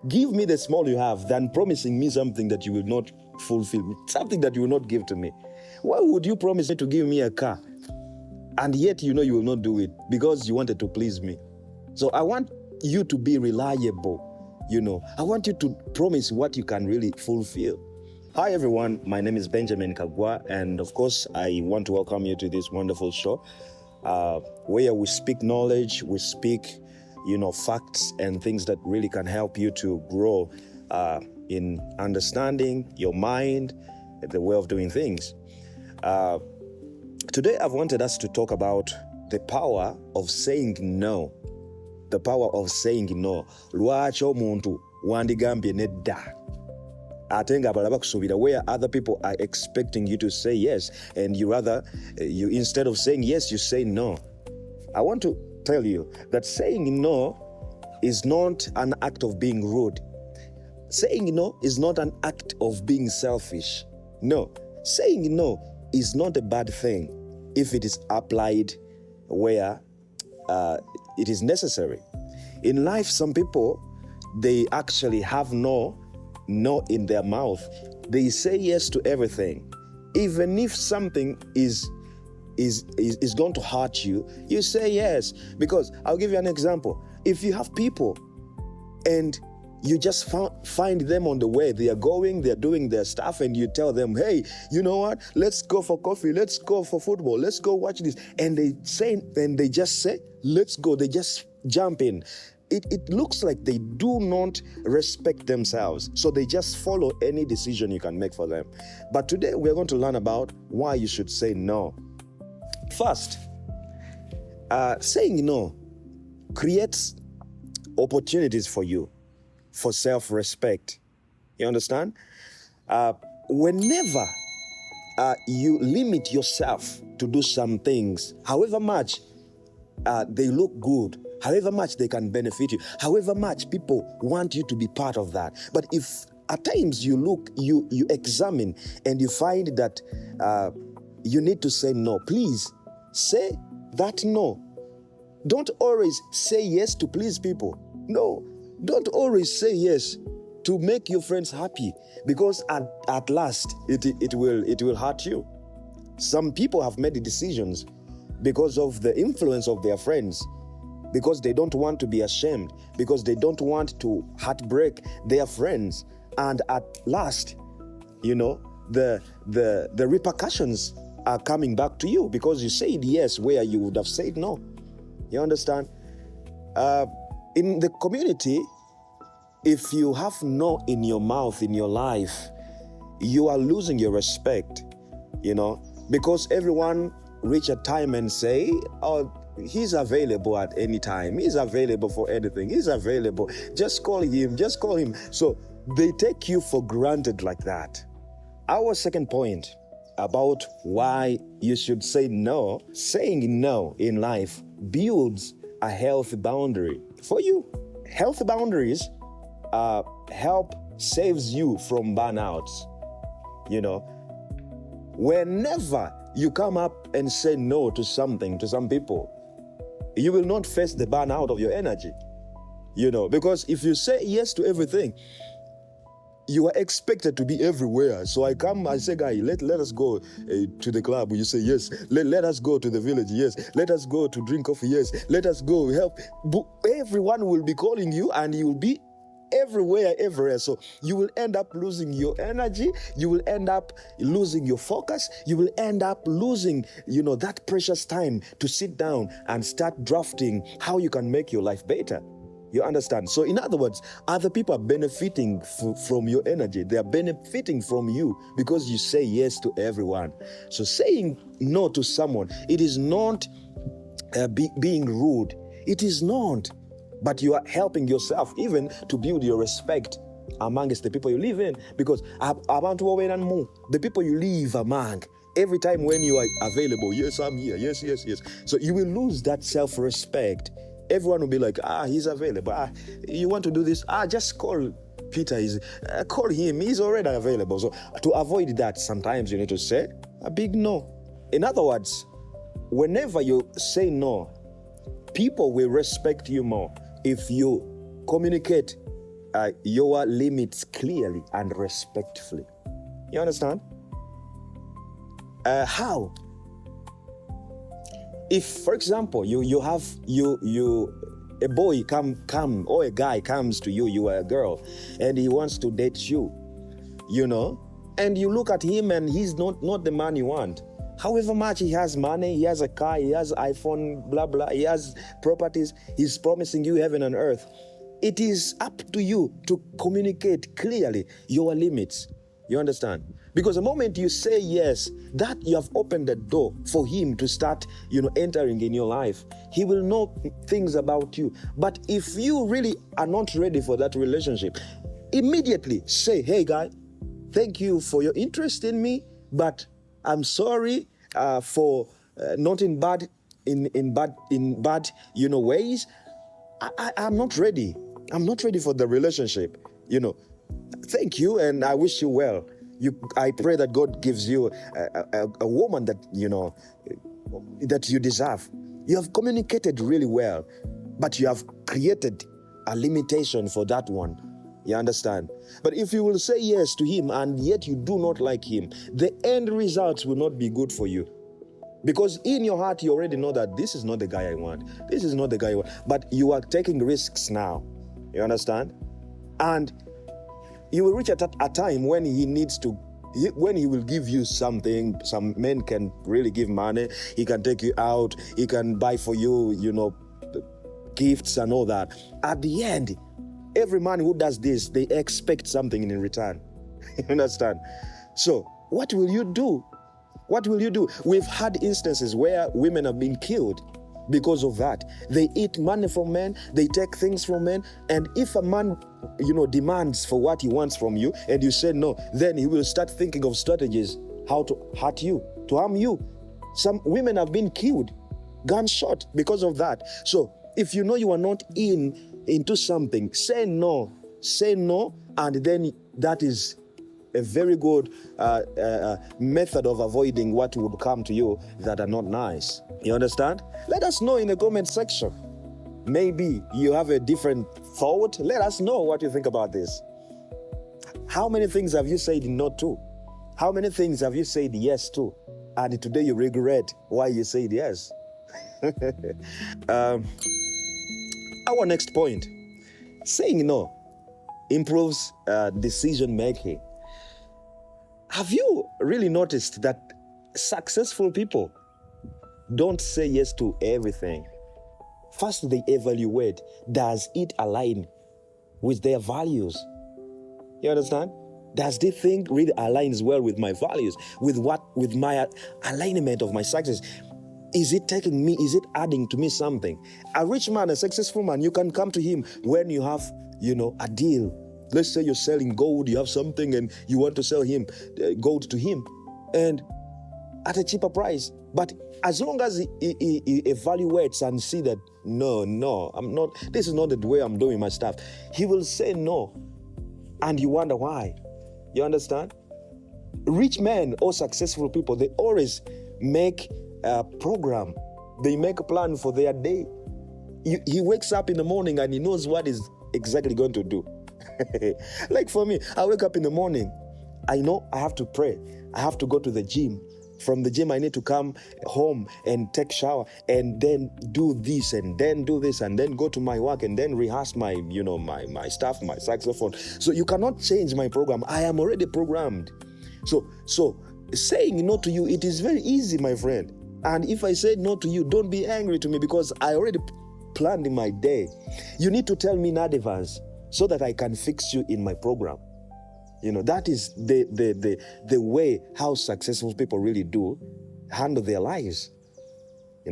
give me the small you have than promising me something that you will not fulfill, something that you will not give to me. Why would you promise me to give me a car and yet you know you will not do it because you wanted to please me? So I want you to be reliable. I want you to promise what you can really fulfill. Hi everyone, my name is Benjamin KAGGWA, and of course I want to welcome you to this wonderful show where we speak knowledge, we speak facts and things that really can help you to grow in understanding your mind, the way of doing things. Today I've wanted us to talk about the power of saying no. The power of saying no. Lwaki omuntu wandigambye nedda ate nga abalala bakusuubira, where other people are expecting you to say yes, and you instead of saying yes, you say no. I want to tell you that saying no is not an act of being rude. Saying no is not an act of being selfish. No, saying no is not a bad thing if it is applied where it is necessary. In life, some people, they actually have no in their mouth. They say yes to everything. Even if something is going to hurt you, you say yes. Because I'll give you an example. If you have people and you just find them on the way, they're doing their stuff, and you tell them, hey, you know what? Let's go for coffee. Let's go for football. Let's go watch this. And they just say, let's go. They just jump in. It looks like they do not respect themselves. So they just follow any decision you can make for them. But today we're going to learn about why you should say no. First, saying no creates opportunities for you for self-respect. You understand? Whenever you limit yourself to do some things, however much they look good, however much they can benefit you, however much people want you to be part of that. But if at times you examine and you find that you need to say no, please say that no. Don't always say yes to please people. No, don't always say yes to make your friends happy, because at last it will hurt you. Some people have made decisions because of the influence of their friends, because they don't want to be ashamed, because they don't want to heartbreak their friends, and at last, the repercussions are coming back to you because you said yes where you would have said no. You understand? In the community, if you have no in your mouth, in your life, you are losing your respect, because everyone reach a time and say, oh, he's available at any time. He's available for anything. He's available. Just call him. So they take you for granted like that. Our second point about why you should say no, saying no in life builds a healthy boundary for you. Healthy boundaries saves you from burnouts. Whenever you come up and say no to something, to some people, you will not face the burnout of your energy. Because if you say yes to everything, you are expected to be everywhere. So I say, guy, let us go to the club. You say, yes. Let us go to the village. Yes. Let us go to drink coffee. Yes. Let us go help. But everyone will be calling you and you will be everywhere. So you will end up losing your energy. You will end up losing your focus. You will end up losing, that precious time to sit down and start drafting how you can make your life better. You understand? So in other words, other people are benefiting from your energy. They are benefiting from you because you say yes to everyone. So saying no to someone, it is not being rude. It is not. But you are helping yourself even to build your respect amongst the people you live in. Because the people you live among, every time when you are available, yes, I'm here, yes. So you will lose that self-respect. Everyone will be like, he's available. You want to do this? Just call Peter. Call him. He's already available. So to avoid that, sometimes you need to say a big no. In other words, whenever you say no, people will respect you more if you communicate your limits clearly and respectfully. You understand? How? If, for example, a boy come or a guy comes to you, you are a girl, and he wants to date you, and you look at him and he's not the man you want. However much he has money, he has a car, he has iPhone, blah, blah, he has properties, he's promising you heaven and earth. It is up to you to communicate clearly your limits. You understand? Because the moment you say yes, that you have opened the door for him to start, entering in your life. He will know things about you. But if you really are not ready for that relationship, immediately say, hey, guy, thank you for your interest in me, but I'm sorry for not in bad ways. I'm not ready. I'm not ready for the relationship. Thank you, and I wish you well. I pray that God gives you a woman that that you deserve. You have communicated really well, but you have created a limitation for that one. You understand? But if you will say yes to him and yet you do not like him, the end results will not be good for you. Because in your heart, you already know that this is not the guy I want. This is not the guy I want. But you are taking risks now. You understand? And you will reach at a time when when he will give you something. Some men can really give money. He can take you out. He can buy for you, gifts and all that. At the end, every man who does this, they expect something in return. You understand? So what will you do? What will you do? We've had instances where women have been killed because of that. They eat money from men, they take things from men, and if a man, demands for what he wants from you, and you say no, then he will start thinking of strategies how to hurt you, to harm you. Some women have been killed, gunshot because of that. So if you know you are not into something, say no, and then that is a very good method of avoiding what would come to you that are not nice. You understand? Let us know in the comment section. Maybe you have a different thought. Let us know what you think about this. How many things have you said no to? How many things have you said yes to? And today you regret why you said yes. Our next point. Saying no improves decision making. Have you really noticed that successful people don't say yes to everything? First, they evaluate, does it align with their values? You understand? Does this thing really aligns well with my values, with my alignment of my success? Is it taking me, is it adding to me something? A rich man, a successful man, you can come to him when you have, a deal. Let's say you're selling gold, you have something and you want to sell him gold to him and at a cheaper price. But as long as he evaluates and see that, no, I'm not, this is not the way I'm doing my stuff, he will say no. And you wonder why. You understand? Rich men or successful people, they always make a program. They make a plan for their day. He wakes up in the morning and he knows what he's exactly going to do. Like for me, I wake up in the morning, I know I have to pray, I have to go to the gym. From the gym, I need to come home and take shower and then do this and then do this and then go to my work and then rehearse my, my stuff, my saxophone. So you cannot change my program. I am already programmed. So saying no to you, it is very easy, my friend. And if I say no to you, don't be angry to me because I already planned in my day. You need to tell me in advance so that I can fix you in my program. That is the way how successful people really do handle their lives.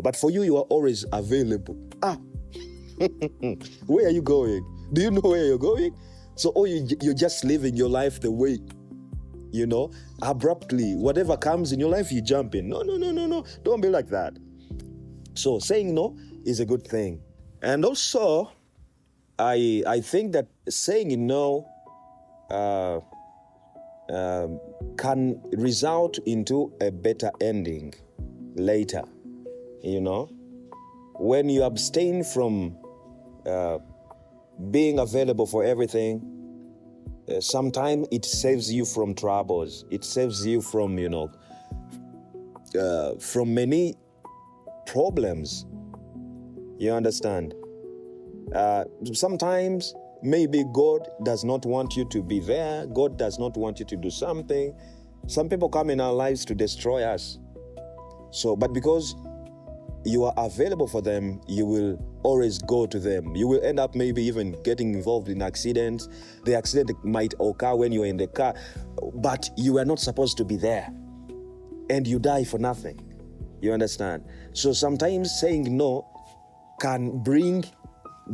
But for you, you are always available. Where are you going? Do you know where you're going? So, you're just living your life the way, abruptly. Whatever comes in your life, you jump in. No. Don't be like that. So saying no is a good thing. And also, I think that saying no can result into a better ending later. When you abstain from being available for everything, sometimes it saves you from troubles. It saves you from, from many problems. You understand? Sometimes maybe God does not want you to be there. God does not want you to do something. Some people come in our lives to destroy us. So, but because you are available for them, you will always go to them. You will end up maybe even getting involved in accidents. The accident might occur when you are in the car, but you are not supposed to be there. And you die for nothing. You understand? So sometimes saying no can bring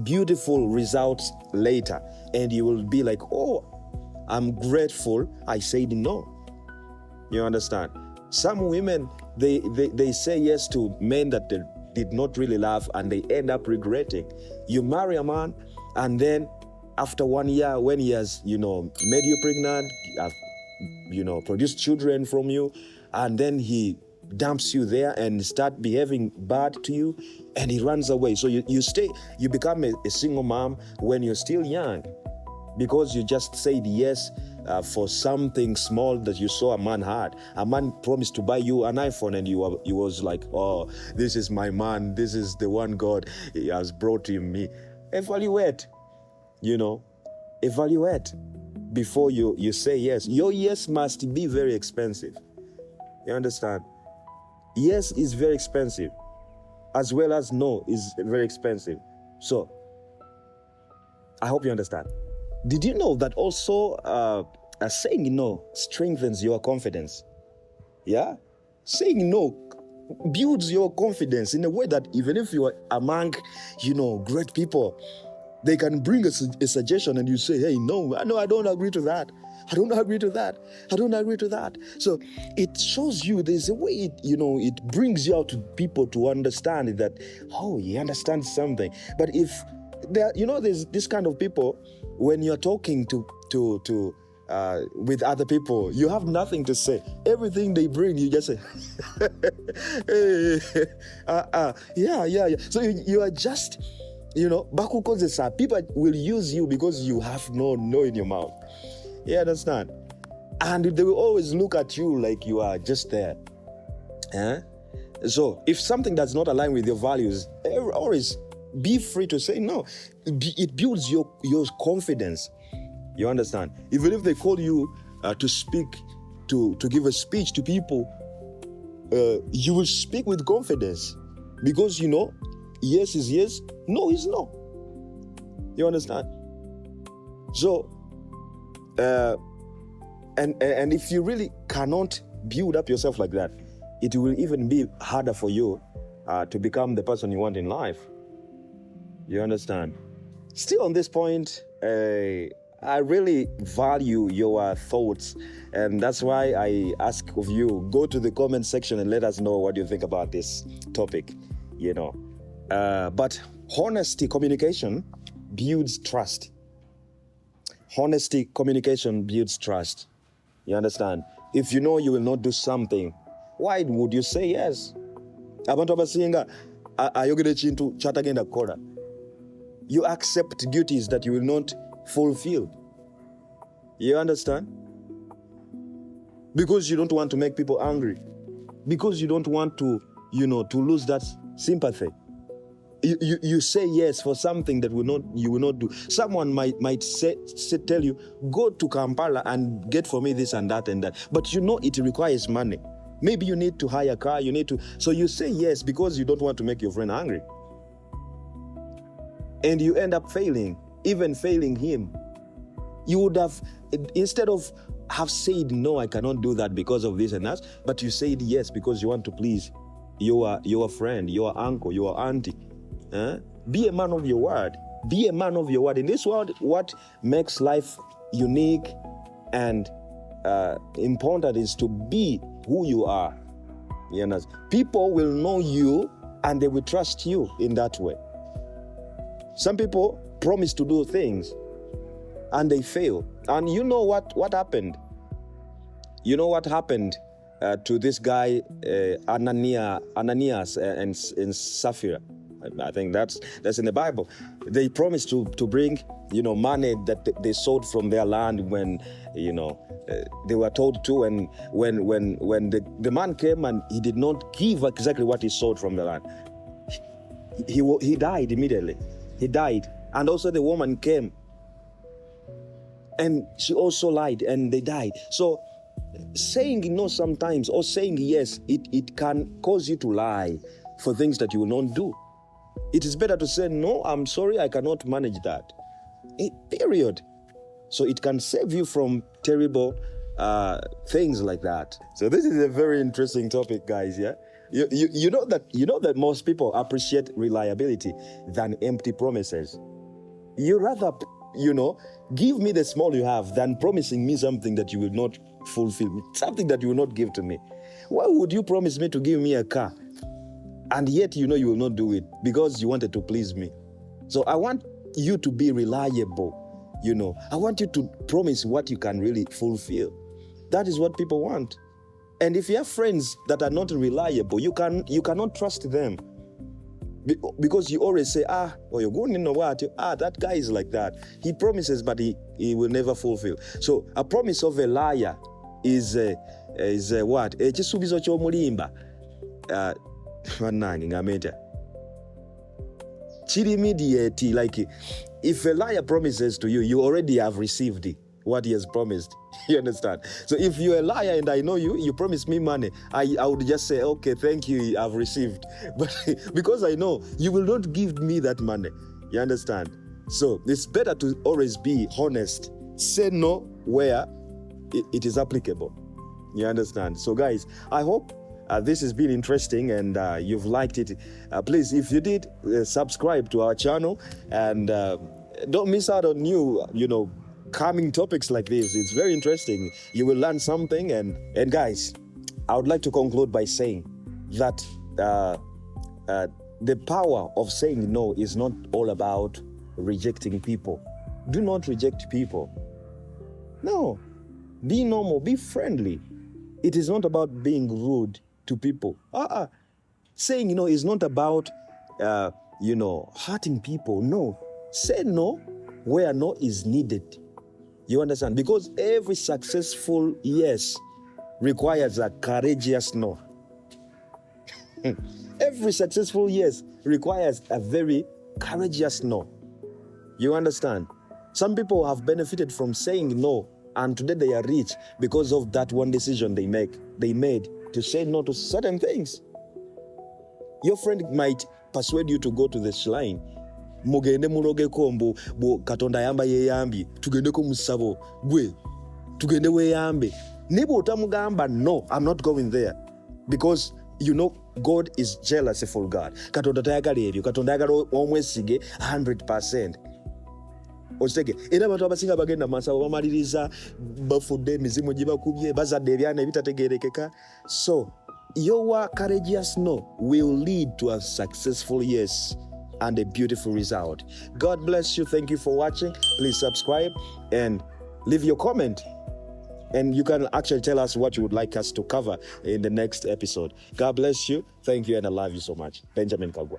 beautiful results later. And you will be like, oh, I'm grateful I said no. You understand? Some women, they say yes to men that they did not really love, and they end up regretting. You marry a man, and then after 1 year, when he has, made you pregnant, produced children from you, and then he dumps you there and start behaving bad to you, and he runs away. So you become a single mom when you're still young, because you just said yes for something small that you saw a man had. A man promised to buy you an iPhone, and you was like, oh, this is my man. This is the one God has brought to me. Evaluate, evaluate before you say yes. Your yes must be very expensive. You understand? Yes is very expensive, as well as no is very expensive. So, I hope you understand. Did you know that also saying no strengthens your confidence? Yeah? Saying no builds your confidence in a way that even if you are among, great people, they can bring a suggestion and you say, hey, no, I don't agree to that. I don't agree to that. I don't agree to that. So it shows you there's a way, it brings you out to people to understand that, oh, he understands something. But if there's this kind of people, when you're talking with other people, you have nothing to say. Everything they bring, you just say, yeah. So you are just, people will use you because you have no in your mouth. You understand? And they will always look at you like you are just there. So if something does not align with your values, always be free to say no. It builds your confidence. You understand? Even if they call you to speak, to give a speech to people, you will speak with confidence, because yes is yes, no is no. You understand? So, and if you really cannot build up yourself like that, it will even be harder for you to become the person you want in life. You understand? Still on this point, I really value your thoughts, and that's why I ask of you, go to the comment section and let us know what you think about this topic, But honesty communication builds trust. Honesty communication builds trust. You understand? If you know you will not do something, why would you say yes? Abantu abasinga ayogera ekintu kyatagenda kukola. You accept duties that you will not fulfill. You understand? Because you don't want to make people angry. Because you don't want to, to lose that sympathy. You say yes for something that you will not do. Someone might tell you, go to Kampala and get for me this and that and that. But it requires money. Maybe you need to hire a car, so you say yes because you don't want to make your friend angry. And you end up failing, even failing him. You would have, instead of have said, no, I cannot do that because of this and that, but you said yes because you want to please your friend, your uncle, your auntie. Be a man of your word. Be a man of your word. In this world, what makes life unique and important is to be who you are. You know? People will know you and they will trust you in that way. Some people promise to do things and they fail. And you know what happened? You know what happened to this guy, Ananias and Sapphira? I think that's in the Bible. They promised to bring money that they sold from their land when, they were told to. And when the man came and he did not give exactly what he sold from the land, he died immediately. He died. And also the woman came and she also lied and they died. So saying no sometimes, or saying yes, it can cause you to lie for things that you will not do. It is better to say, no, I'm sorry, I cannot manage that. Period. So it can save you from terrible things like that. So this is a very interesting topic, guys. Yeah, you know that most people appreciate reliability than empty promises. You rather, give me the small you have than promising me something that you will not fulfill, something that you will not give to me. Why would you promise me to give me a car, and yet you will not do it because you wanted to please me? So I want you to be reliable. I want you to promise what you can really fulfill. That is what people want. And if you have friends that are not reliable, you cannot trust them. Because you always say, you're going to know what? That guy is like that. He promises, but he will never fulfill. So a promise of a liar is what? Ekisuubizo ky'omulimba. Chiri immediate, like if a liar promises to you, you already have received what he has promised. You understand? So if you're a liar and I know you promise me money, I would just say, okay, thank you, I've received. But because I know you will not give me that money. You understand? So it's better to always be honest. Say no where it is applicable. You understand? So guys, I hope this has been interesting and you've liked it. Please, if you did, subscribe to our channel and don't miss out on new, coming topics like this. It's very interesting. You will learn something. And guys, I would like to conclude by saying that the power of saying no is not all about rejecting people. Do not reject people. No. Be normal. Be friendly. It is not about being rude to people. Saying no is not about, hurting people. No. Say no where no is needed. You understand? Because every successful yes requires a courageous no. Every successful yes requires a very courageous no. You understand? Some people have benefited from saying no, and today they are rich because of that one decision they made to say no to certain things. Your friend might persuade you to go to the shrine. Mugende muloge kombo bo katonda yamba yeyambi tugende ko musabo bwe tugende weyambe nebo otamugamba no, I'm not going there, because God is jealous for God. Katonda tayagala ebyo, katonda yagala omwesige 100%. Osege era abantu abasinga bagenda masabo bamaliriza bafudde emizimu gibakubye bazadde ebyana ebitategerekeka. So your courageous no will lead to a successful yes and a beautiful result. God bless you. Thank you for watching. Please subscribe and leave your comment. And you can actually tell us what you would like us to cover in the next episode. God bless you. Thank you, and I love you so much. Benjamin KAGGWA.